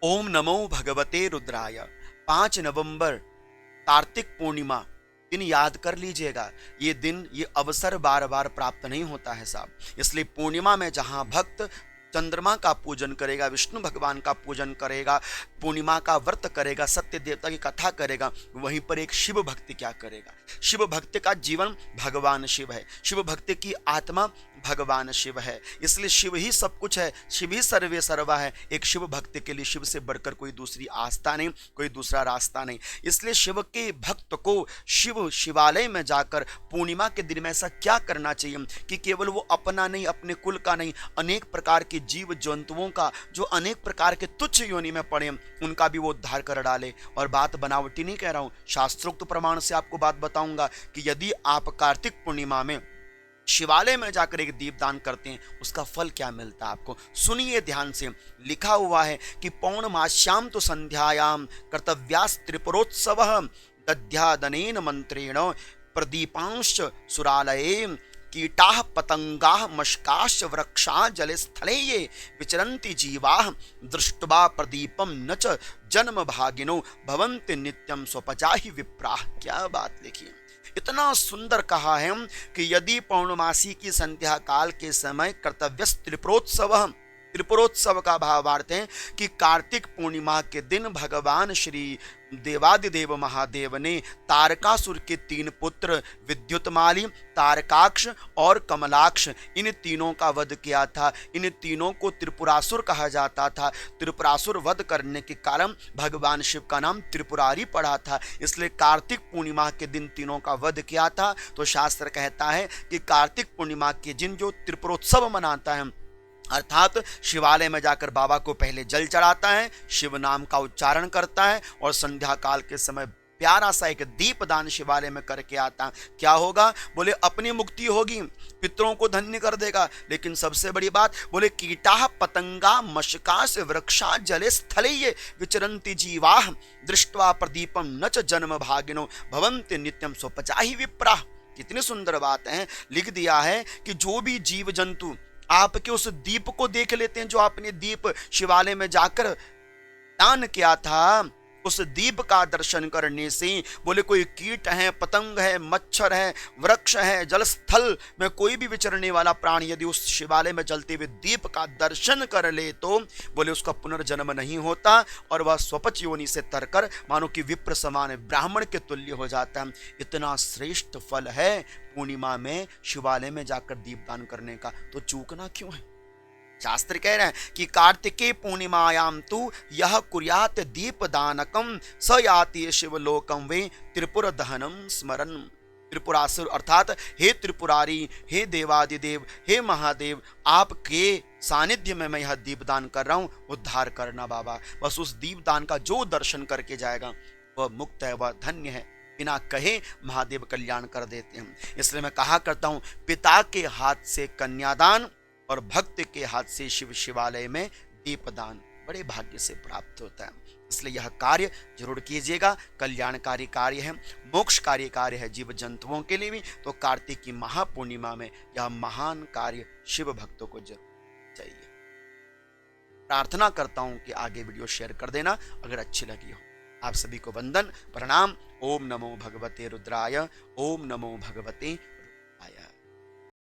ओम नमो भगवते रुद्राय। 5 नवंबर कार्तिक पूर्णिमा दिन याद कर लीजिएगा। ये दिन, ये अवसर बार बार प्राप्त नहीं होता है साहब। इसलिए पूर्णिमा में जहां भक्त चंद्रमा का पूजन करेगा, विष्णु भगवान का पूजन करेगा, पूर्णिमा का व्रत करेगा, सत्य देवता की कथा करेगा, वहीं पर एक शिव भक्ति क्या करेगा। शिव भक्ति का जीवन भगवान शिव है, शिव भक्ति की आत्मा भगवान शिव है। इसलिए शिव ही सब कुछ है, शिव ही सर्वे सर्वा है। एक शिव भक्त के लिए शिव से बढ़कर कोई दूसरी आस्था नहीं, कोई दूसरा रास्ता नहीं। इसलिए शिव के भक्त को शिव शिवालय में जाकर पूर्णिमा के दिन में ऐसा क्या करना चाहिए कि केवल वो अपना नहीं, अपने कुल का नहीं, अनेक प्रकार के जीव जंतुओं का, जो अनेक प्रकार के तुच्छ योनि में पड़े, उनका भी वो उद्धार कर डाले। और बात बनावटी नहीं कह रहा हूं, शास्त्रोक्त प्रमाण से आपको बात बताऊंगा कि यदि आप कार्तिक पूर्णिमा में शिवालय में जाकर एक दीपदान करते हैं, उसका फल क्या मिलता है आपको, सुनिए ध्यान से। लिखा हुआ है कि पौर्णमास्याम तो संध्यायाम कर्तव्यास त्रिपुरोत्सव दध्यादनेन मंत्रेण प्रदीपांश सुरालये कीटाः पतंगाः मशकाश्च वृक्षाः जलस्थले ये विचरन्ति जीवाः दृष्ट्वा प्रदीपम न च जन्म भागिनो भवन्ति नित्यं स्वपचाहि विप्राः। क्या बात लिखी है, इतना सुंदर कहा है कि यदि पौर्णमासी की संध्या काल के समय कर्तव्य त्रिपुरोत्सव, त्रिपुरोत्सव का भावार्थ है कि कार्तिक पूर्णिमा के दिन भगवान श्री देवादिदेव महादेव ने तारकासुर के 3 पुत्र विद्युतमाली, तारकाक्ष और कमलाक्ष, इन तीनों का वध किया था। इन तीनों को त्रिपुरासुर कहा जाता था। त्रिपुरासुर वध करने के कारण भगवान शिव का नाम त्रिपुरारी पड़ा था। इसलिए कार्तिक पूर्णिमा के दिन तीनों का वध किया था। तो शास्त्र कहता है कि कार्तिक पूर्णिमा के दिन जो त्रिपुरोत्सव मनाता है, अर्थात शिवालय में जाकर बाबा को पहले जल चढ़ाता है, शिव नाम का उच्चारण करता है और संध्या काल के समय प्यारा सा एक दीपदान शिवालय में करके आता। क्या होगा, बोले अपनी मुक्ति होगी, पितरों को धन्य कर देगा। लेकिन सबसे बड़ी बात, बोले कीटाः पतंगा मशकाश वृक्षा जले स्थले ये विचरन्ति जीवाः दृष्ट्वा प्रदीपम न च जन्म भागिनो भवन्ति नित्यम स्वपचाहि विप्राः। कितनी सुंदर बात है, लिख दिया है कि जो भी जीव जंतु आपके उस दीप को देख लेते हैं, जो आपने दीप शिवालय में जाकर दान किया था, उस दीप का दर्शन करने से, बोले कोई कीट है, पतंग है, मच्छर है, वृक्ष है, जलस्थल में कोई भी विचरने वाला प्राणी यदि उस शिवालय में जलते हुए दीप का दर्शन कर ले तो बोले उसका पुनर्जन्म नहीं होता और वह स्वपच योनि से तरकर मानो कि विप्र समान ब्राह्मण के तुल्य हो जाता है। इतना श्रेष्ठ फल है पूर्णिमा में शिवालय में जाकर दीपदान करने का, तो चूकना क्यों है। शास्त्र कह रहे हैं कि कार्तिके पूर्णिमायाम तु यह कुर्यात दीपदानकम स याति शिवलोकम वे त्रिपुर दहनम स्मरन। त्रिपुरासुर अर्थात हे त्रिपुरारी, हे देवादिदेव, हे महादेव, आपके सानिध्य में मैं यह दीपदान कर रहा हूं, उद्धार करना बाबा। बस उस दीपदान का जो दर्शन करके जाएगा वह मुक्त है, वह धन्य है, बिना कहे महादेव कल्याण कर देते हैं। इसलिए मैं कहा करता हूं, पिता के हाथ से कन्यादान और भक्त के हाथ से शिव शिवालय में दीपदान बड़े भाग्य से प्राप्त होता है। इसलिए यह कार्य जरूर कीजिएगा, कल्याणकारी कार्य है, मोक्षकारी कार्य है जीव जंतुओं के लिए भी। तो कार्तिक की महापूर्णिमा में यह महान कार्य शिव भक्तों को जरूर चाहिए। प्रार्थना करता हूं कि आगे वीडियो शेयर कर देना अगर अच्छी लगी हो। आप सभी को वंदन प्रणाम। ओम नमो भगवते रुद्राय, ओम नमो भगवते रुद्राय।